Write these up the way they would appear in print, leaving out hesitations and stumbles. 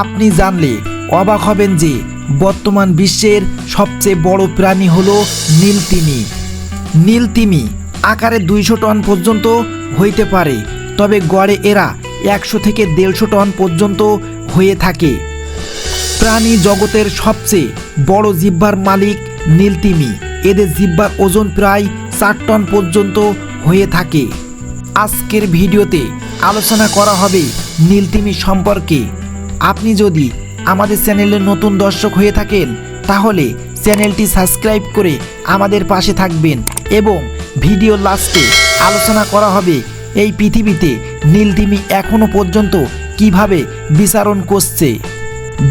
আপনি জানলে অবাক হবেন যে বর্তমান বিশ্বের সবচেয়ে বড় প্রাণী হলো নীলতিমি। নীলতিমি আকারে 200 টন পর্যন্ত হইতে পারে, তবে গড়ে এরা 100 থেকে 150 টন পর্যন্ত হয়ে থাকে। প্রাণী জগতের সবচেয়ে বড় জিহ্বার মালিক নীলতিমি। এদের জিহ্বার ওজন প্রায় 4 টন পর্যন্ত হয়ে থাকে। আজকের ভিডিওতে আলোচনা করা হবে নীলতিমি সম্পর্কে। আপনি যদি আমাদের চ্যানেলের নতুন দর্শক হয়ে থাকেন তাহলে চ্যানেলটি সাবস্ক্রাইব করে আমাদের পাশে থাকবেন এবং ভিডিও লাস্টে আলোচনা করা হবে এই পৃথিবীতে নীলতিমি এখনো পর্যন্ত কিভাবে বিচরণ করছে।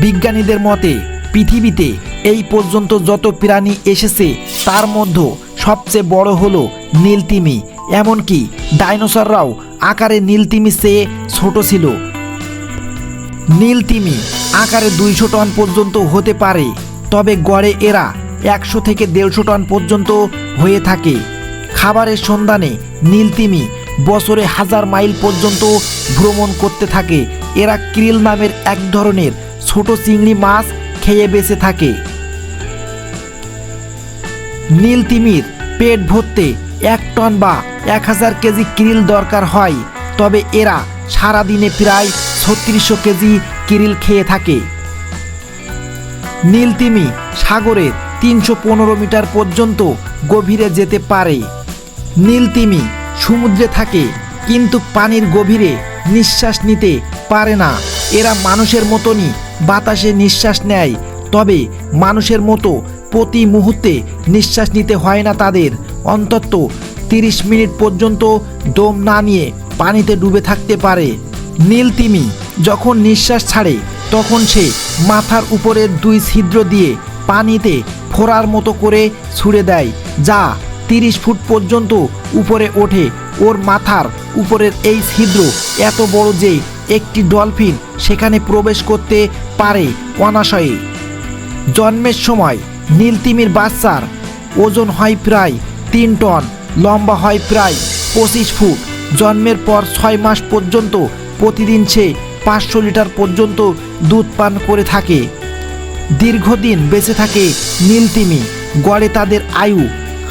বিজ্ঞানীদের মতে পৃথিবীতে এই পর্যন্ত যত প্রাণী এসেছে তার মধ্যে সবচেয়ে বড় হলো নীলতিমি। এমনকি ডাইনোসররাও আকারে নীলতিমির চেয়ে ছোট ছিল। নীলতিমি আকারে 200 টন পর্যন্ত হতে পারে, তবে গড়ে এরা 100 থেকে 150 টন পর্যন্ত হয়ে থাকে। খাবারের সন্ধানে নীলতিমি বছরে 1000 মাইল পর্যন্ত ভ্রমণ করতে থাকে। এরা ক্রিল নামের এক ধরনের ছোট চিংড়ি মাছ খেয়ে বেঁচে থাকে। নীলতিমির পেট ভরতে 1 টন বা 1000 কেজি ক্রিল দরকার হয়, তবে এরা সারাদিনে প্রায় 3600 কেজি ক্রিল খেয়ে থাকে। নীলতিমি সাগরের 315 মিটার পর্যন্ত গভীরে যেতে পারে। নীলতিমি সমুদ্রে থাকে কিন্তু পানির গভীরে নিঃশ্বাস নিতে পারে না। এরা মানুষের মতনই বাতাসে নিঃশ্বাস নেয়, তবে মানুষের মতো প্রতি মুহূর্তে নিঃশ্বাস নিতে হয় না তাদের। অন্তত 30 মিনিট পর্যন্ত দম না নিয়ে পানিতে ডুবে থাকতে পারে। নীলতিমি যখন নিঃশ্বাস ছাড়ে তখন সে মাথার উপরের 2 ছিদ্র দিয়ে পানিতে ফোঁড়ার মতো করে ছুঁড়ে দেয়, যা 30 ফুট পর্যন্ত উপরে ওঠে। ওর মাথার উপরের এই ছিদ্র এত বড় যে একটি ডলফিন সেখানে প্রবেশ করতে পারে অনায়াসে। জন্মের সময় নীলতিমির বাচ্চার ওজন হয় প্রায় 3 টন, লম্বা হয় প্রায় 25 ফুট। জন্মের পর 6 মাস পর্যন্ত প্রতিদিন সে 500 লিটার পর্যন্ত দুধ পান করে থাকে। দীর্ঘদিন বেঁচে থাকে নীলতিমি। গড়ে তাদের আয়ু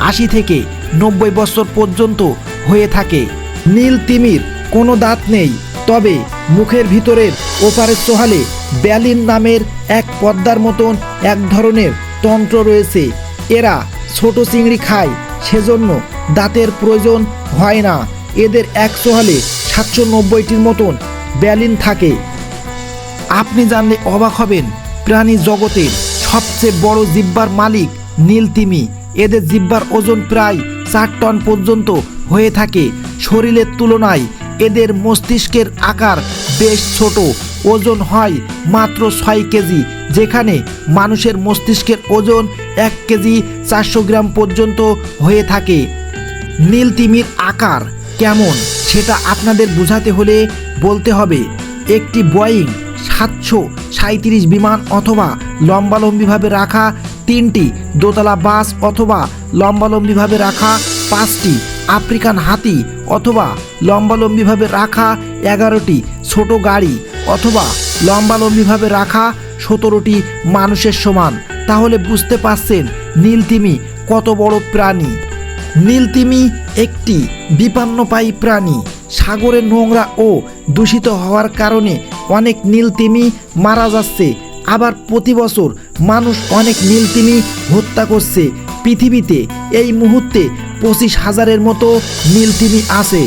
80 থেকে 90 বছর পর্যন্ত হয়ে থাকে। নীলতিমির কোনো দাঁত নেই, তবে মুখের ভিতরের ওপারের চোহালে ব্যালিন নামের এক পদ্মার মতন এক ধরনের তন্ত্র রয়েছে। এরা ছোট চিংড়ি খায়, সেজন্য দাঁতের প্রয়োজন হয় না। এদের এক চোহালে 790টির মতন ব্যালিন থাকে। আপনি জানলে অবাক হবেন, প্রাণী জগতের সবচেয়ে বড় জিহ্বার মালিক নীলতিমি। এদের জিহ্বার ওজন প্রায় 4 টন পর্যন্ত হয়ে থাকে। শরীরের তুলনায় এদের মস্তিষ্কের আকার বেশ ছোট। ওজন হয় মাত্র 6 কেজি, যেখানে মানুষের মস্তিষ্কের ওজন 1 কেজি 400 গ্রাম পর্যন্ত হয়ে থাকে। নীলতিমির আকার কেমন সেটা আপনাদের বোঝাতে হলে বলতে হবে, একটি বোয়িং 737 বিমান অথবা লম্বালম্বিভাবে রাখা 3টি দোতলা বাস অথবা লম্বালম্বিভাবে রাখা 5টি আফ্রিকান হাতি অথবা লম্বালম্বিভাবে রাখা 11টি ছোট গাড়ি অথবা লম্বালম্বিভাবে রাখা 17টি মানুষের সমান। তাহলে বুঝতে পারছেন নীলতিমি কত বড় প্রাণী। নীলতিমি একটি বিপন্নপ্রায়ী প্রাণী। সাগরে নোংরা ও দূষিত হওয়ার কারণে অনেক নীলতিমি মারা যাচ্ছে। আবার প্রতি বছর মানুষ অনেক নীলতিমি হত্যা করছে। পৃথিবীতে এই মুহূর্তে 25,000-এর মতো নীলতিমি আছে।